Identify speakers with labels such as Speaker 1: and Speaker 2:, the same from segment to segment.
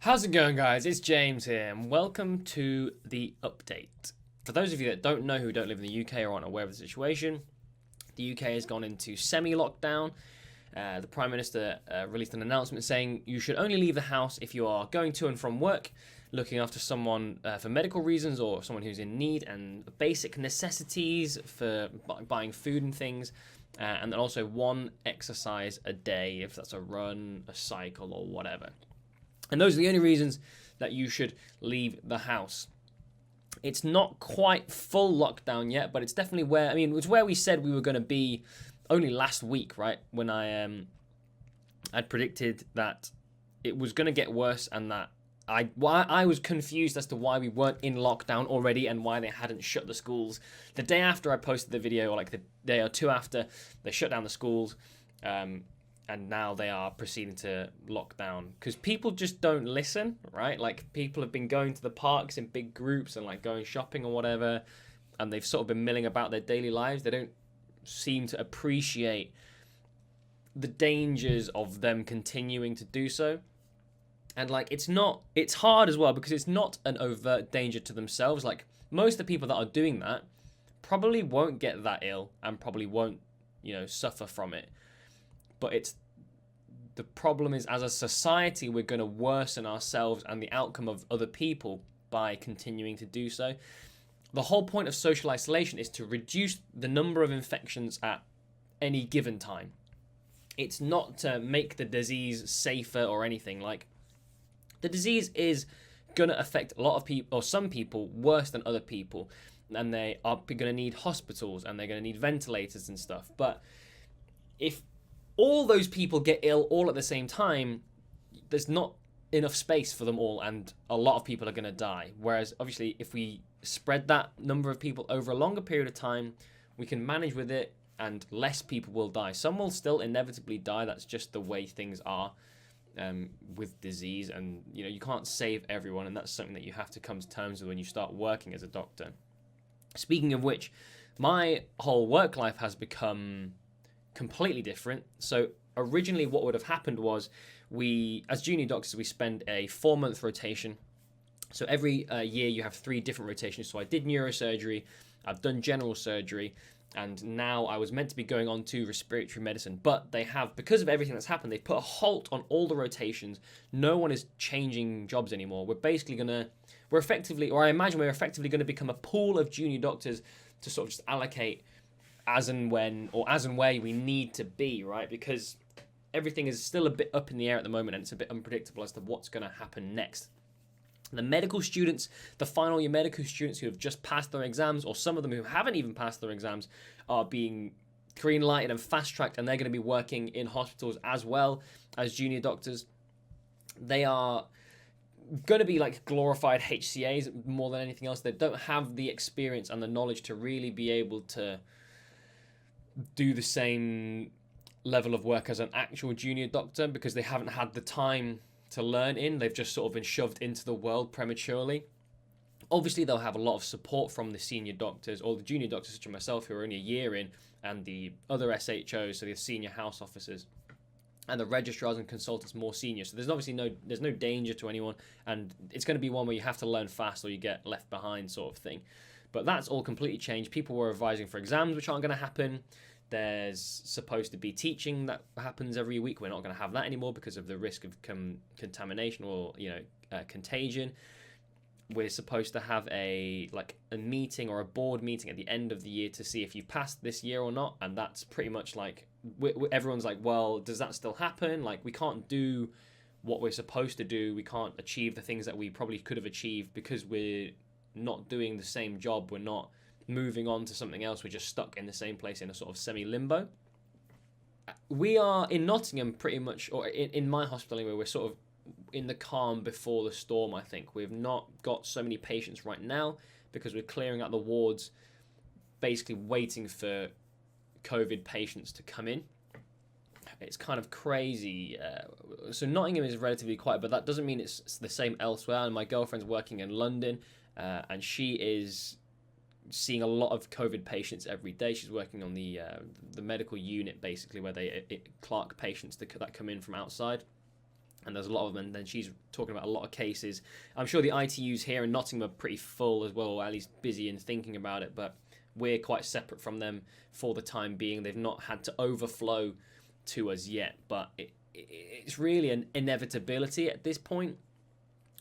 Speaker 1: How's it going, guys? It's James here, and welcome to the update. For those of you that don't know, who don't live in the UK or aren't aware of the situation, the UK has gone into semi-lockdown. The Prime Minister released an announcement saying you should only leave the house if you are going to and from work, looking after someone for medical reasons or someone who's in need, and basic necessities for buying food and things, and then also one exercise a day, if that's a run, a cycle, or whatever. And those are the only reasons that you should leave the house. It's not quite full lockdown yet, but it's definitely where, it's where we said we were going to be only last week, right? When I'd predicted that it was going to get worse, and that I was confused as to why we weren't in lockdown already and why they hadn't shut the schools. The day after I posted the video, or like the day or two after, they shut down the schools. And now they are proceeding to lock down because people just don't listen, right? Like, people have been going to the parks in big groups and like going shopping or whatever, and they've sort of been milling about their daily lives. They don't seem to appreciate the dangers of them continuing to do so. And like, it's hard as well because it's not an overt danger to themselves. Like, most of the people that are doing that probably won't get that ill and probably won't, suffer from it. But the problem is, as a society, we're going to worsen ourselves and the outcome of other people by continuing to do so. The whole point of social isolation is to reduce the number of infections at any given time. It's not to make the disease safer or anything. Like, the disease is going to affect a lot of people, or some people, worse than other people. And they are going to need hospitals and they're going to need ventilators and stuff. But if all those people get ill all at the same time, there's not enough space for them all, and a lot of people are going to die. Whereas, obviously, if we spread that number of people over a longer period of time, we can manage with it, and less people will die. Some will still inevitably die. That's just the way things are with disease, and you can't save everyone, and that's something that you have to come to terms with when you start working as a doctor. Speaking of which, my whole work life has become completely different. So originally what would have happened was, we, as junior doctors, we spend a 4-month rotation. So every year you have 3 different rotations. So I did neurosurgery, I've done general surgery, and now I was meant to be going on to respiratory medicine. But they have, because of everything that's happened, they've put a halt on all the rotations. No one is changing jobs anymore. We're effectively going to become a pool of junior doctors to sort of just allocate as and when, or as and where we need to be, right? Because everything is still a bit up in the air at the moment, and it's a bit unpredictable as to what's going to happen next. The medical students, the final year medical students who have just passed their exams, or some of them who haven't even passed their exams, are being green lighted and fast tracked, and they're going to be working in hospitals as well as junior doctors. They are going to be like glorified HCAs more than anything else. They don't have the experience and the knowledge to really be able to do the same level of work as an actual junior doctor, because they haven't had the time to learn in. They've just sort of been shoved into the world prematurely. Obviously, they'll have a lot of support from the senior doctors, or the junior doctors such as myself, who are only a year in, and the other SHOs, so the senior house officers, and the registrars and consultants more senior. So there's obviously no danger to anyone, and it's going to be one where you have to learn fast or you get left behind, sort of thing. But that's all completely changed. People were revising for exams, which aren't going to happen. There's supposed to be teaching that happens every week. We're not going to have that anymore because of the risk of contamination or contagion. We're supposed to have a meeting or a board meeting at the end of the year to see if you passed this year or not. And that's pretty much like, everyone's like, well, does that still happen? Like, we can't do what we're supposed to do. We can't achieve the things that we probably could have achieved because we're not doing the same job. We're not moving on to something else. We're just stuck in the same place in a sort of semi-limbo. We are in Nottingham pretty much, or in my hospital anyway, we're sort of in the calm before the storm, I think. We've not got so many patients right now because we're clearing out the wards, basically waiting for COVID patients to come in. It's kind of crazy. So Nottingham is relatively quiet, but that doesn't mean it's the same elsewhere. And my girlfriend's working in London, and she is seeing a lot of COVID patients every day. She's working on the medical unit, basically, where they clerk patients that come in from outside. And there's a lot of them, and then she's talking about a lot of cases. I'm sure the ITUs here in Nottingham are pretty full as well, or at least busy and thinking about it, but we're quite separate from them for the time being. They've not had to overflow to us yet, but it's really an inevitability at this point,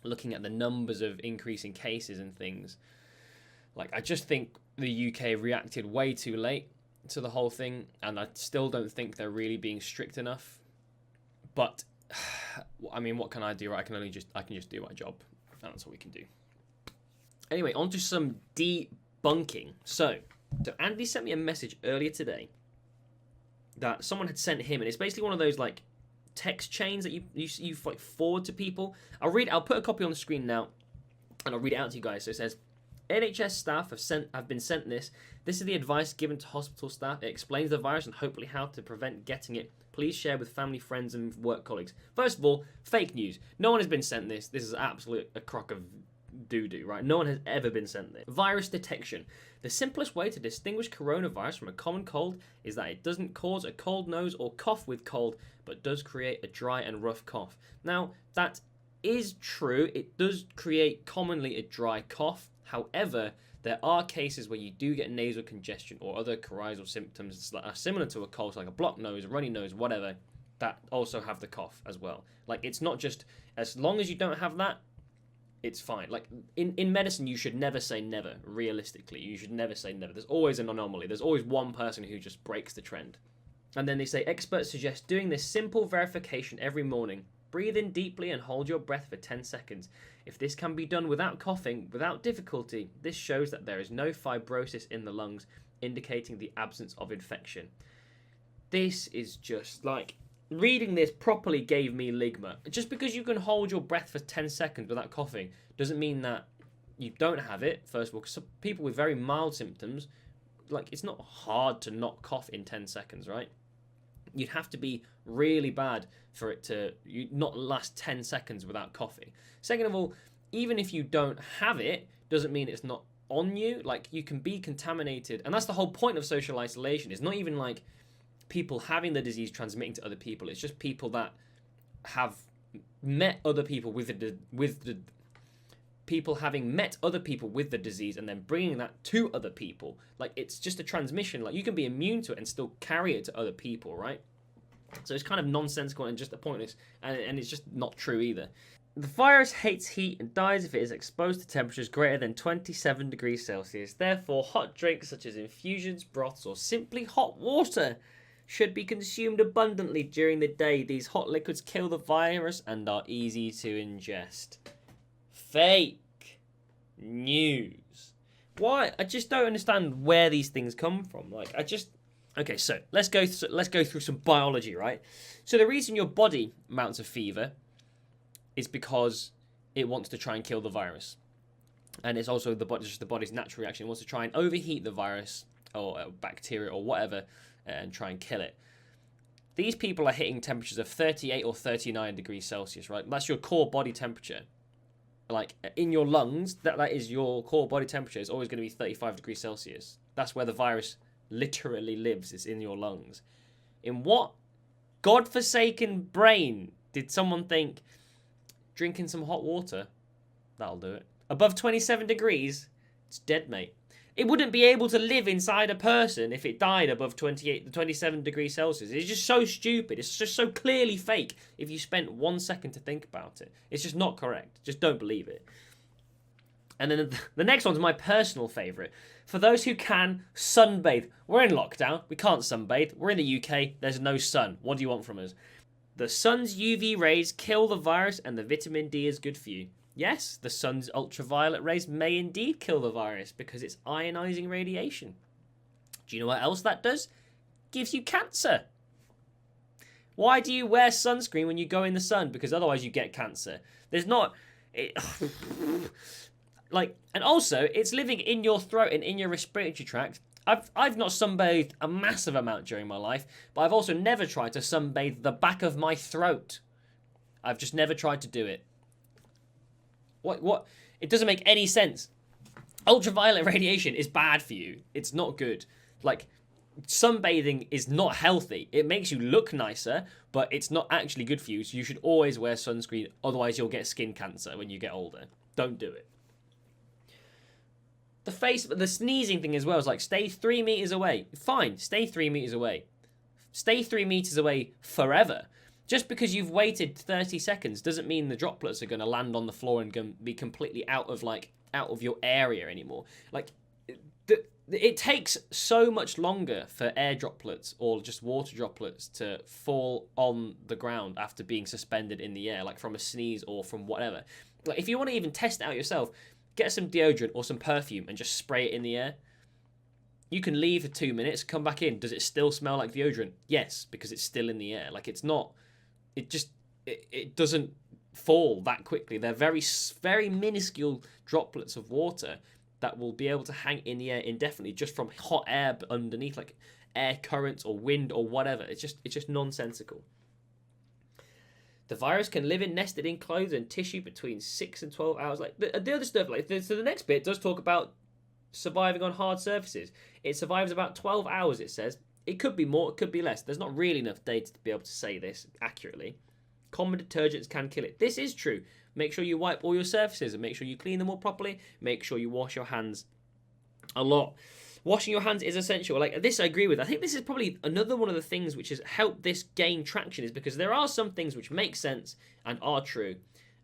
Speaker 1: looking at the numbers of increasing cases and things. Like, I just think the UK reacted way too late to the whole thing, and I still don't think they're really being strict enough. But I mean, what can I do? Right? I can just do my job. That's all we can do. Anyway, on to some debunking. So Andy sent me a message earlier today that someone had sent him, and it's basically one of those like text chains that you like forward to people. I'll put a copy on the screen now, and I'll read it out to you guys. So it says, NHS staff have been sent this. This is the advice given to hospital staff. It explains the virus and hopefully how to prevent getting it. Please share with family, friends, and work colleagues. First of all, fake news. No one has been sent this. This is absolute a crock of doo-doo, right? No one has ever been sent this. Virus detection. The simplest way to distinguish coronavirus from a common cold is that it doesn't cause a cold nose or cough with cold, but does create a dry and rough cough. Now, that is true. It does create commonly a dry cough. However, there are cases where you do get nasal congestion or other coryzal symptoms that are similar to a cold, like a blocked nose, a runny nose, whatever, that also have the cough as well. Like, it's not just, as long as you don't have that, it's fine. Like, in medicine, you should never say never, realistically. You should never say never. There's always an anomaly. There's always one person who just breaks the trend. And then they say, experts suggest doing this simple verification every morning. Breathe in deeply and hold your breath for 10 seconds. If this can be done without coughing, without difficulty, this shows that there is no fibrosis in the lungs, indicating the absence of infection. This is just like, reading this properly gave me ligma. Just because you can hold your breath for 10 seconds without coughing doesn't mean that you don't have it, first of all, because people with very mild symptoms, like, it's not hard to not cough in 10 seconds, right? You'd have to be really bad for it to not last 10 seconds without coughing. Second of all, even if you don't have it, doesn't mean it's not on you. Like, you can be contaminated. And that's the whole point of social isolation. It's not even like people having the disease transmitting to other people. It's just people that have met other people with the people having met other people with the disease and then bringing that to other people. Like, it's just a transmission. Like, you can be immune to it and still carry it to other people, right? So it's kind of nonsensical and just a pointless, and it's just not true either. The virus hates heat and dies if it is exposed to temperatures greater than 27 degrees Celsius. Therefore, hot drinks such as infusions, broths, or simply hot water should be consumed abundantly during the day. These hot liquids kill the virus and are easy to ingest. Fake news. Why? I just don't understand where these things come from. Like, okay, so let's go through some biology, right? So the reason your body mounts a fever is because it wants to try and kill the virus, and it's also just the body's natural reaction. It wants to try and overheat the virus or bacteria or whatever and try and kill it. These people are hitting temperatures of 38 or 39 degrees Celsius, right? That's your core body temperature. Like, in your lungs, that is your core body temperature. It's always going to be 35 degrees Celsius. That's where the virus literally lives. It's in your lungs. In what godforsaken brain did someone think drinking some hot water, that'll do it? Above 27 degrees, it's dead, mate. It wouldn't be able to live inside a person if it died above 27 degrees Celsius. It's just so stupid. It's just so clearly fake if you spent 1 second to think about it. It's just not correct. Just don't believe it. And then the next one's my personal favourite. For those who can, sunbathe. We're in lockdown. We can't sunbathe. We're in the UK. There's no sun. What do you want from us? The sun's UV rays kill the virus and the vitamin D is good for you. Yes, the sun's ultraviolet rays may indeed kill the virus because it's ionizing radiation. Do you know what else that does? Gives you cancer. Why do you wear sunscreen when you go in the sun? Because otherwise you get cancer. There's not... and also, it's living in your throat and in your respiratory tract. I've not sunbathed a massive amount during my life, but I've also never tried to sunbathe the back of my throat. I've just never tried to do it. What? It doesn't make any sense. Ultraviolet radiation is bad for you. It's not good. Like, sunbathing is not healthy. It makes you look nicer, but it's not actually good for you. So you should always wear sunscreen. Otherwise, you'll get skin cancer when you get older. Don't do it. The sneezing thing as well is like, stay 3 meters away. Fine, stay 3 meters away. Stay 3 meters away forever. Just because you've waited 30 seconds doesn't mean the droplets are going to land on the floor and going to be completely out of your area anymore. Like, it takes so much longer for air droplets or just water droplets to fall on the ground after being suspended in the air, like from a sneeze or from whatever. Like, if you want to even test it out yourself, get some deodorant or some perfume and just spray it in the air. You can leave for 2 minutes, come back in. Does it still smell like deodorant? Yes, because it's still in the air. Like, it's not... It doesn't fall that quickly. They're very, very minuscule droplets of water that will be able to hang in the air indefinitely just from hot air underneath, like air currents or wind or whatever. It's just nonsensical. The virus can live nested in clothes and tissue between 6 and 12 hours. Like the other stuff, so the next bit does talk about surviving on hard surfaces. It survives about 12 hours, it says. It could be more, it could be less. There's not really enough data to be able to say this accurately. Common detergents can kill it. This is true. Make sure you wipe all your surfaces and make sure you clean them all properly. Make sure you wash your hands a lot. Washing your hands is essential. Like, this I agree with. I think this is probably another one of the things which has helped this gain traction, is because there are some things which make sense and are true,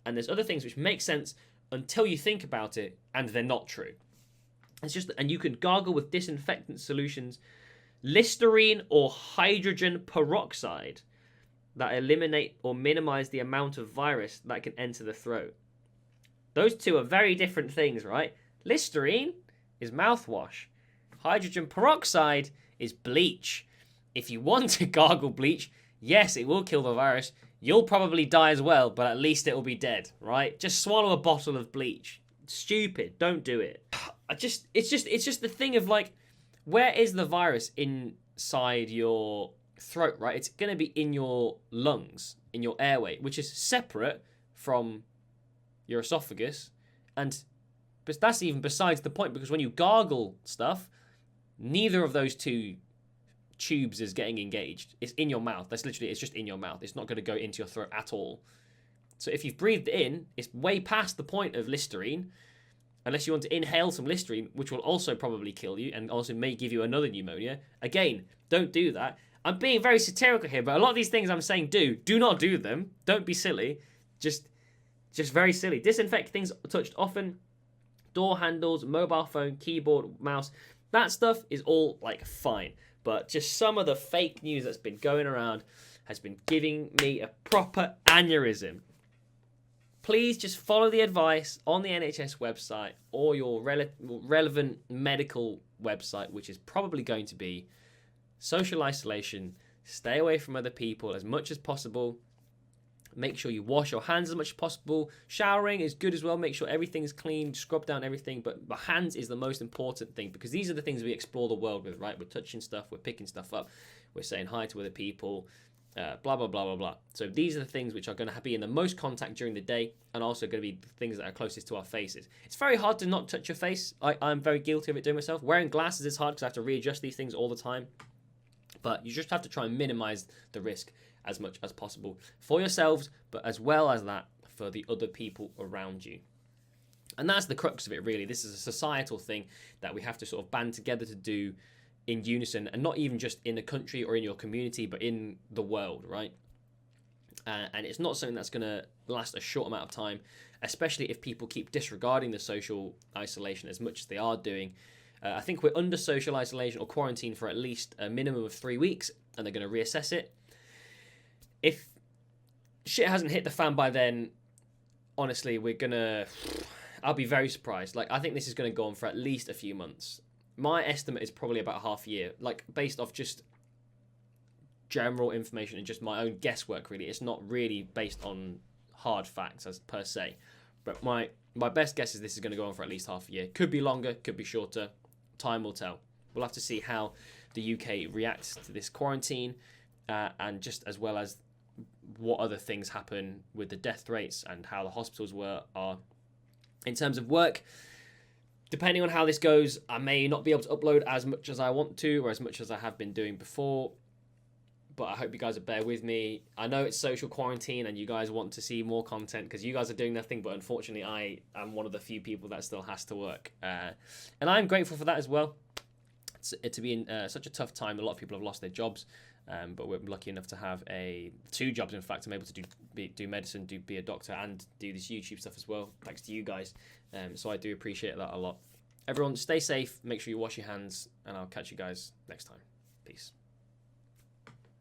Speaker 1: and there's other things which make sense until you think about it and they're not true. It's just, and you can gargle with disinfectant solutions, Listerine or hydrogen peroxide, that eliminate or minimize the amount of virus that can enter the throat. Those two are very different things, right? Listerine is mouthwash. Hydrogen peroxide is bleach. If you want to gargle bleach, yes, it will kill the virus. You'll probably die as well, but at least it will be dead, right? Just swallow a bottle of bleach. Stupid. Don't do it. It's just the thing of, like, where is the virus inside your throat, right? It's going to be in your lungs, in your airway, which is separate from your esophagus. But that's even besides the point, because when you gargle stuff, neither of those two tubes is getting engaged. It's in your mouth. It's just in your mouth. It's not going to go into your throat at all. So if you've breathed it in, it's way past the point of Listerine, unless you want to inhale some Listerine, which will also probably kill you and also may give you another pneumonia. Again, don't do that. I'm being very satirical here, but a lot of these things I'm saying do not do them. Don't be silly. Just very silly. Disinfect things touched often. Door handles, mobile phone, keyboard, mouse. That stuff is all, like, fine. But just some of the fake news that's been going around has been giving me a proper aneurysm. Please just follow the advice on the NHS website or your relevant medical website, which is probably going to be social isolation. Stay away from other people as much as possible. Make sure you wash your hands as much as possible. Showering is good as well. Make sure everything's clean. Scrub down everything. But hands is the most important thing, because these are the things we explore the world with, right? We're touching stuff. We're picking stuff up. We're saying hi to other people. Blah, blah, blah, blah, blah. So these are the things which are going to be in the most contact during the day, and also going to be the things that are closest to our faces. It's very hard to not touch your face. I'm very guilty of it doing myself. Wearing glasses is hard because I have to readjust these things all the time. But you just have to try and minimize the risk as much as possible for yourselves, but as well as that for the other people around you. And that's the crux of it, really. This is a societal thing that we have to sort of band together to do in unison, and not even just in a country or in your community, but in the world, right? And it's not something that's going to last a short amount of time, especially if people keep disregarding the social isolation as much as they are doing. I think we're under social isolation or quarantine for at least a minimum of 3 weeks, and they're going to reassess it. If shit hasn't hit the fan by then, honestly, I'll be very surprised. Like, I think this is going to go on for at least a few months. My estimate is probably about a half year, like, based off just general information and just my own guesswork, really. It's not really based on hard facts as per se. But my best guess is this is going to go on for at least half a year. Could be longer, could be shorter. Time will tell. We'll have to see how the UK reacts to this quarantine, and just as well as what other things happen with the death rates and how the hospitals are. In terms of work, depending on how this goes, I may not be able to upload as much as I want to or as much as I have been doing before. But I hope you guys will bear with me. I know it's social quarantine and you guys want to see more content because you guys are doing nothing, but unfortunately I am one of the few people that still has to work. And I'm grateful for that as well. To be in such a tough time, a lot of people have lost their jobs, but we're lucky enough to have two jobs. In fact, I'm able to do medicine, be a doctor, and do this YouTube stuff as well, thanks to you guys. So I do appreciate that a lot. Everyone, stay safe, make sure you wash your hands, and I'll catch you guys next time. Peace.